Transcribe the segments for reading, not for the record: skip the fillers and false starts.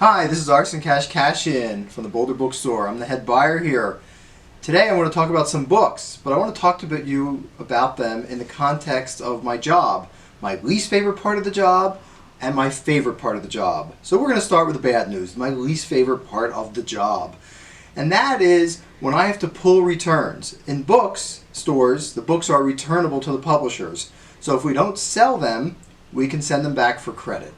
Hi, this is Arsen Cash In from the Boulder Bookstore. I'm the head buyer here. Today I want to talk about some books, but I want to talk to you about them in the context of my job, my least favorite part of the job, and my favorite part of the job. So we're going to start with the bad news, my least favorite part of the job. And that is when I have to pull returns. In books stores, the books are returnable to the publishers. So if we don't sell them, we can send them back for credit.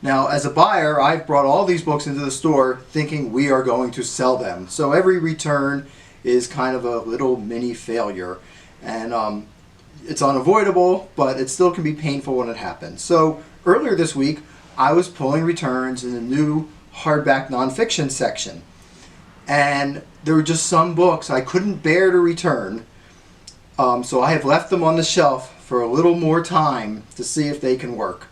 Now, as a buyer, I've brought all these books into the store thinking we are going to sell them. So every return is kind of a little mini failure. And it's unavoidable, but it still can be painful when it happens. So earlier this week, I was pulling returns in the new hardback nonfiction section. And there were just some books I couldn't bear to return. So I have left them on the shelf for a little more time to see if they can work.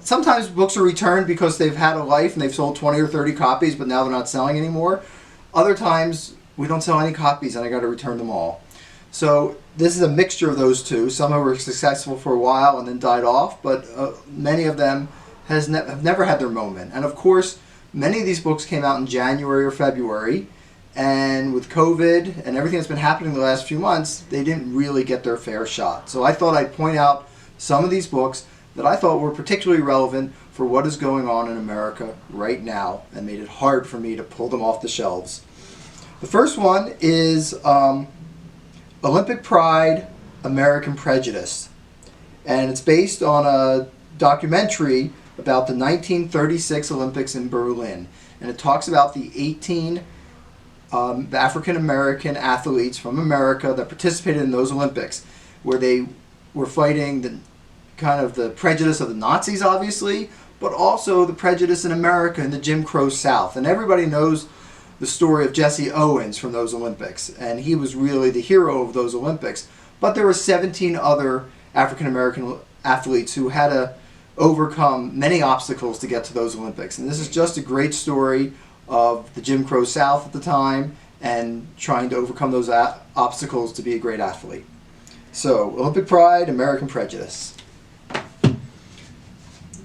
Sometimes books are returned because they've had a life and they've sold 20 or 30 copies, but now they're not selling anymore. Other times we don't sell any copies and I got to return them all. So this is a mixture of those two. Some were successful for a while and then died off, but many of them have never had their moment. And of course, many of these books came out in January or February, and with COVID and everything that's been happening the last few months, they didn't really get their fair shot. So I thought I'd point out some of these books that I thought were particularly relevant for what is going on in America right now and made it hard for me to pull them off the shelves. The first one is Olympic Pride, American Prejudice. And it's based on a documentary about the 1936 Olympics in Berlin. And it talks about the 18 African American athletes from America that participated in those Olympics, where they were fighting the prejudice of the Nazis, obviously, but also the prejudice in America and the Jim Crow South. And everybody knows the story of Jesse Owens from those Olympics, and he was really the hero of those Olympics. But there were 17 other African American athletes who had to overcome many obstacles to get to those Olympics. And this is just a great story of the Jim Crow South at the time and trying to overcome those obstacles to be a great athlete. So, Olympic Pride, American Prejudice.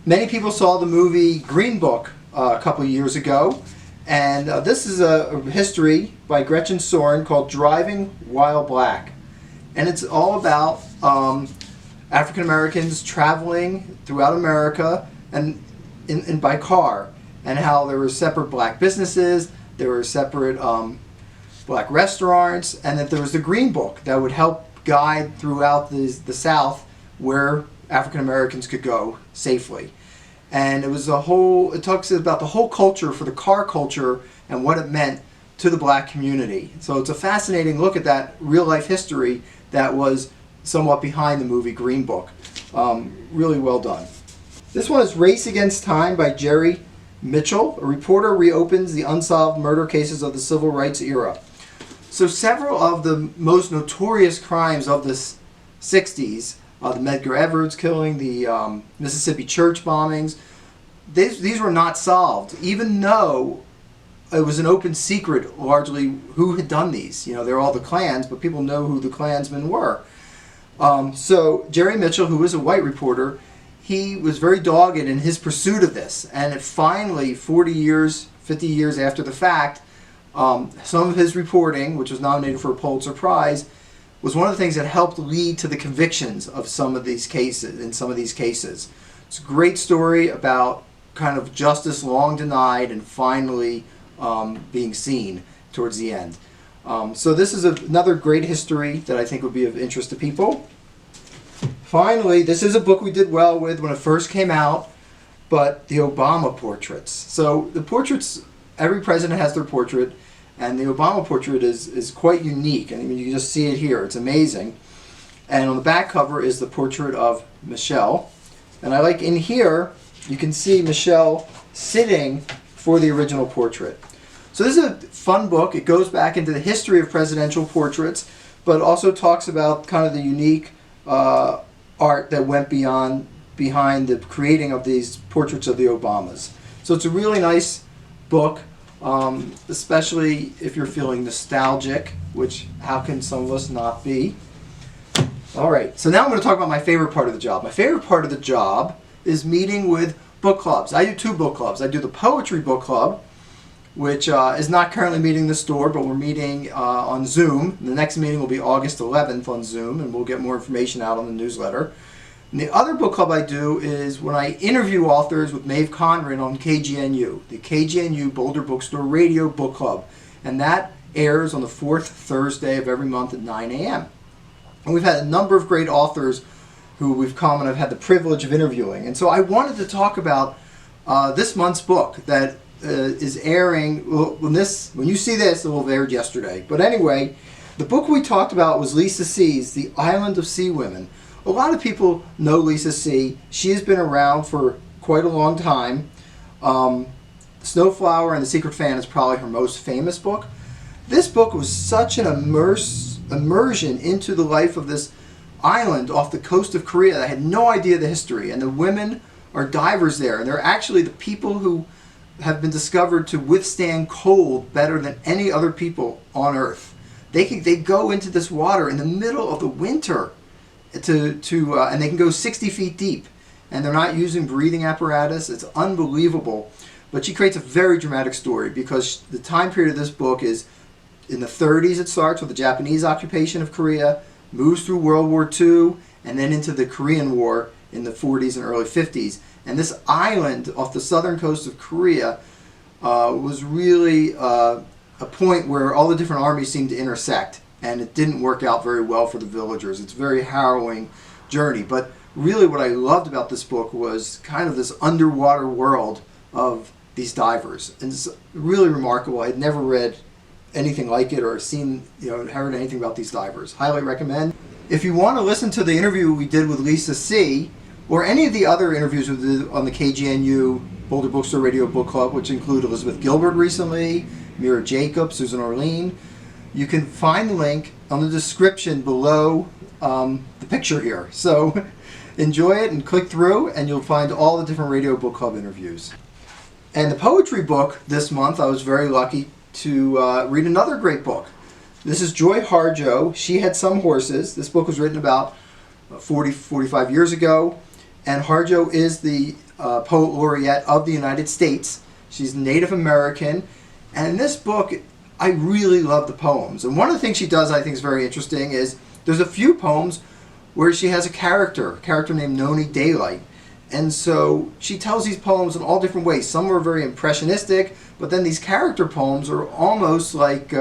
Many people saw the movie Green Book a couple of years ago, and this is a history by Gretchen Soren called Driving While Black. And it's all about African Americans traveling throughout America and by car, and how there were separate black businesses, there were separate black restaurants, and that there was the Green Book that would help guide throughout the South where African Americans could go safely. And it talks about the whole culture for the car culture and what it meant to the black community. So it's a fascinating look at that real life history that was somewhat behind the movie Green Book. Really well done. This one is Race Against Time by Jerry Mitchell. A reporter reopens the unsolved murder cases of the civil rights era. So several of the most notorious crimes of the 60s, the Medgar Evers killing, the Mississippi church bombings, these were not solved, even though it was an open secret largely who had done these. You know, they're all the Klans, but people know who the Klansmen were. So Jerry Mitchell, who was a white reporter, he was very dogged in his pursuit of this. And it finally, 40 years, 50 years after the fact, some of his reporting, which was nominated for a Pulitzer Prize, was one of the things that helped lead to the convictions of some of these cases. It's a great story about kind of justice long denied and finally being seen towards the end. So this is another great history that I think would be of interest to people. Finally, this is a book we did well with when it first came out, but the Obama portraits. So the portraits, every president has their portrait, and the Obama portrait is quite unique. I mean, you can just see it here. It's amazing. And on the back cover is the portrait of Michelle. And I like in here, you can see Michelle sitting for the original portrait. So this is a fun book. It goes back into the history of presidential portraits, but also talks about kind of the unique art that went behind the creating of these portraits of the Obamas. So it's a really nice book, especially if you're feeling nostalgic, which how can some of us not be? All right, so now I'm going to talk about my favorite part of the job. My favorite part of the job is meeting with book clubs. I do 2 book clubs. I do the Poetry Book Club, which is not currently meeting this store, but we're meeting on Zoom. The next meeting will be August 11th on Zoom, and we'll get more information out on the newsletter. And the other book club I do is when I interview authors with Maeve Conran on KGNU, the KGNU Boulder Bookstore Radio Book Club. And that airs on the 4th Thursday of every month at 9 a.m. And we've had a number of great authors who we've come and I've had the privilege of interviewing. And so I wanted to talk about this month's book that is airing, well, when you see this, it will have aired yesterday. But anyway, the book we talked about was Lisa C.'s The Island of Sea Women. A lot of people know Lisa C. She has been around for quite a long time. Snowflower and the Secret Fan is probably her most famous book. This book was such an immersion into the life of this island off the coast of Korea. I had no idea the history, and the women are divers there, and they're actually the people who have been discovered to withstand cold better than any other people on Earth. They go into this water in the middle of the winter and they can go 60 feet deep, and they're not using breathing apparatus. It's unbelievable. But she creates a very dramatic story because the time period of this book is in the 30s. It starts with the Japanese occupation of Korea, moves through World War II, and then into the Korean War in the 40s and early 50s. And this island off the southern coast of Korea was really a point where all the different armies seemed to intersect, and it didn't work out very well for the villagers. It's a very harrowing journey. But really what I loved about this book was kind of this underwater world of these divers. And it's really remarkable. I'd never read anything like it or seen, heard anything about these divers. Highly recommend. If you want to listen to the interview we did with Lisa C., or any of the other interviews we did on the KGNU Boulder Bookstore Radio Book Club, which include Elizabeth Gilbert recently, Mira Jacobs, Susan Orlean, you can find the link on the description below the picture here. So enjoy it and click through, and you'll find all the different Radio Book Club interviews. And the poetry book this month, I was very lucky to read another great book. This is Joy Harjo. She Had Some Horses. This book was written about 45 years ago. And Harjo is the poet laureate of the United States. She's Native American. And in this book, I really love the poems. And one of the things she does I think is very interesting is there's a few poems where she has a character named Noni Daylight. And so she tells these poems in all different ways. Some are very impressionistic, but then these character poems are almost like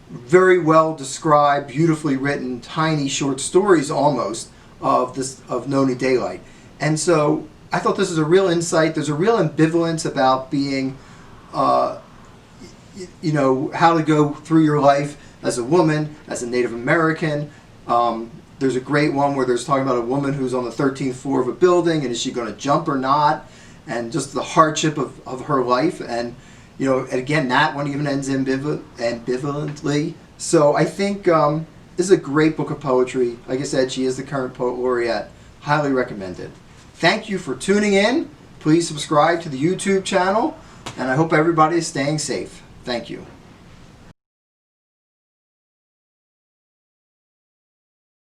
very well described, beautifully written, tiny short stories almost of Noni Daylight. And so I thought this is a real insight. There's a real ambivalence about being how to go through your life as a woman, as a Native American. There's a great one where there's talking about a woman who's on the 13th floor of a building, and is she going to jump or not, and just the hardship of her life. And again, that one even ends ambivalently. So I think this is a great book of poetry. Like I said, she is the current poet laureate. Highly recommended. Thank you for tuning in. Please subscribe to the YouTube channel, and I hope everybody is staying safe. Thank you.